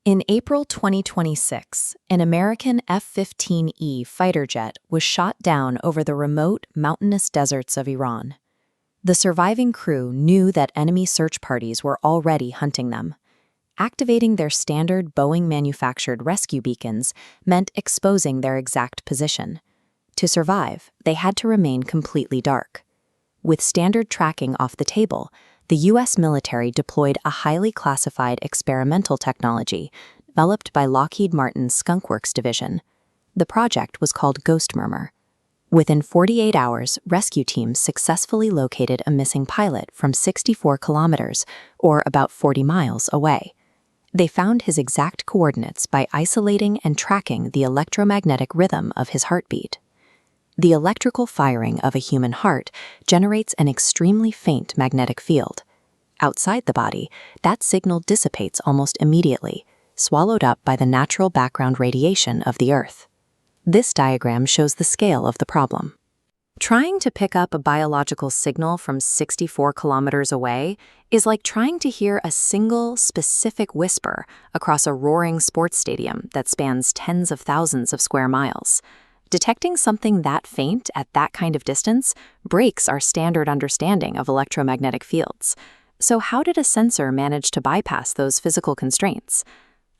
In April 2026, an American F-15E fighter jet was shot down over the remote, mountainous deserts of Iran. The surviving crew knew that enemy search parties were already hunting them. Activating their standard Boeing-manufactured rescue beacons meant exposing their exact position. To survive, they had to remain completely dark. With standard tracking off the table, the U.S. military deployed a highly classified experimental technology developed by Lockheed Martin's Skunk Works division. The project was called Ghost Murmur. Within 48 hours, rescue teams successfully located a missing pilot from 64 kilometers, or about 40 miles, away. They found his exact coordinates by isolating and tracking the electromagnetic rhythm of his heartbeat. The electrical firing of a human heart generates an extremely faint magnetic field. Outside the body, that signal dissipates almost immediately, swallowed up by the natural background radiation of the Earth. This diagram shows the scale of the problem. Trying to pick up a biological signal from 64 kilometers away is like trying to hear a single, specific whisper across a roaring sports stadium that spans tens of thousands of square miles. Detecting something that faint at that kind of distance breaks our standard understanding of electromagnetic fields. So how did a sensor manage to bypass those physical constraints?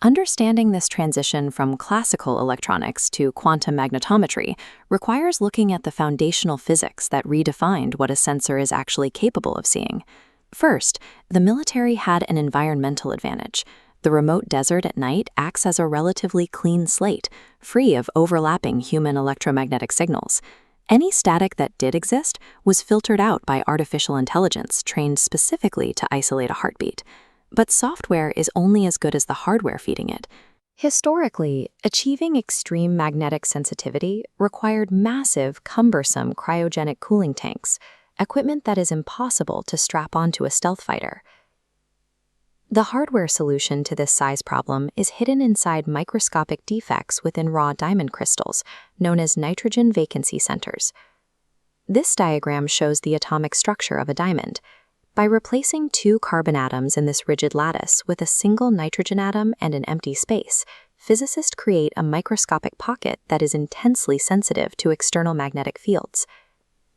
Understanding this transition from classical electronics to quantum magnetometry requires looking at the foundational physics that redefined what a sensor is actually capable of seeing. First, the military had an environmental advantage. The remote desert at night acts as a relatively clean slate, free of overlapping human electromagnetic signals. Any static that did exist was filtered out by artificial intelligence trained specifically to isolate a heartbeat. But software is only as good as the hardware feeding it. Historically, achieving extreme magnetic sensitivity required massive, cumbersome cryogenic cooling tanks, equipment that is impossible to strap onto a stealth fighter. The hardware solution to this size problem is hidden inside microscopic defects within raw diamond crystals, known as nitrogen vacancy centers. This diagram shows the atomic structure of a diamond. By replacing two carbon atoms in this rigid lattice with a single nitrogen atom and an empty space, physicists create a microscopic pocket that is intensely sensitive to external magnetic fields.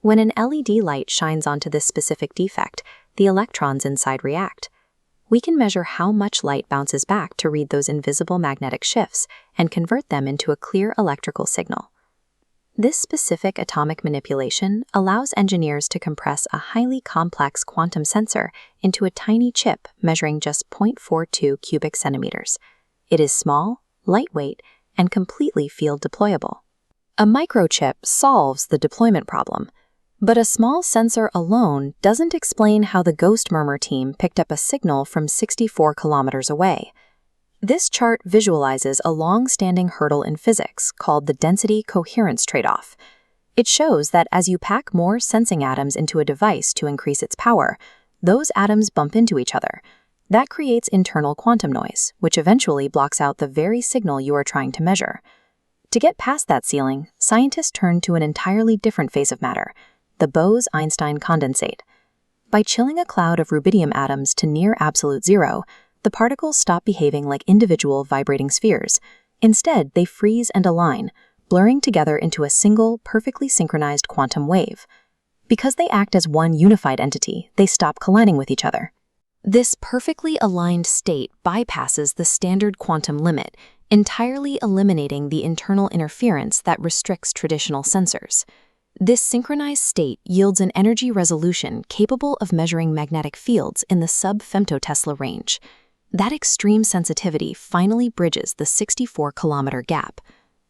When an LED light shines onto this specific defect, the electrons inside react. We can measure how much light bounces back to read those invisible magnetic shifts and convert them into a clear electrical signal. This specific atomic manipulation allows engineers to compress a highly complex quantum sensor into a tiny chip measuring just 0.42 cubic centimeters. It is small, lightweight, and completely field deployable. A microchip solves the deployment problem. But a small sensor alone doesn't explain how the Ghost Murmur team picked up a signal from 64 kilometers away. This chart visualizes a long-standing hurdle in physics called the density coherence trade-off. It shows that as you pack more sensing atoms into a device to increase its power, those atoms bump into each other. That creates internal quantum noise, which eventually blocks out the very signal you are trying to measure. To get past that ceiling, scientists turn to an entirely different phase of matter, the Bose-Einstein condensate. By chilling a cloud of rubidium atoms to near absolute zero, the particles stop behaving like individual vibrating spheres. Instead, they freeze and align, blurring together into a single, perfectly synchronized quantum wave. Because they act as one unified entity, they stop colliding with each other. This perfectly aligned state bypasses the standard quantum limit, entirely eliminating the internal interference that restricts traditional sensors. This synchronized state yields an energy resolution capable of measuring magnetic fields in the sub-femtotesla range. That extreme sensitivity finally bridges the 64-kilometer gap.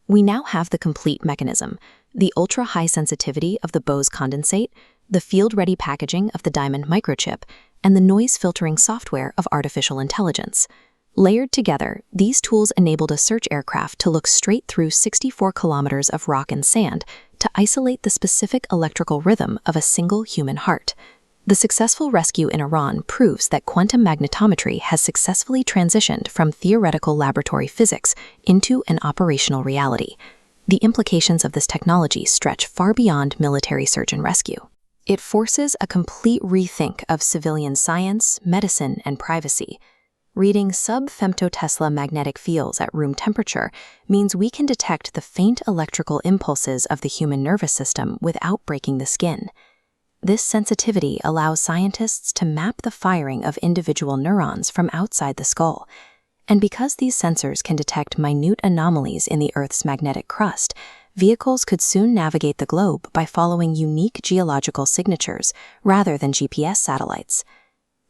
We now have the complete mechanism: the ultra-high sensitivity of the Bose condensate, the field-ready packaging of the diamond microchip, and the noise-filtering software of artificial intelligence. Layered together, these tools enabled a search aircraft to look straight through 64 kilometers of rock and sand to isolate the specific electrical rhythm of a single human heart. The successful rescue in Iran proves that quantum magnetometry has successfully transitioned from theoretical laboratory physics into an operational reality. The implications of this technology stretch far beyond military search and rescue. It forces a complete rethink of civilian science, medicine, and privacy. Reading sub-femtotesla magnetic fields at room temperature means we can detect the faint electrical impulses of the human nervous system without breaking the skin. This sensitivity allows scientists to map the firing of individual neurons from outside the skull. And because these sensors can detect minute anomalies in the Earth's magnetic crust, vehicles could soon navigate the globe by following unique geological signatures rather than GPS satellites.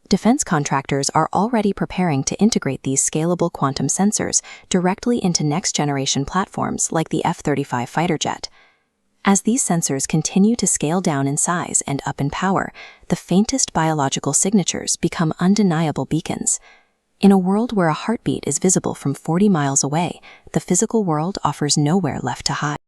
Defense contractors are already preparing to integrate these scalable quantum sensors directly into next-generation platforms like the F-35 fighter jet. As these sensors continue to scale down in size and up in power, the faintest biological signatures become undeniable beacons. In a world where a heartbeat is visible from 40 miles away, the physical world offers nowhere left to hide.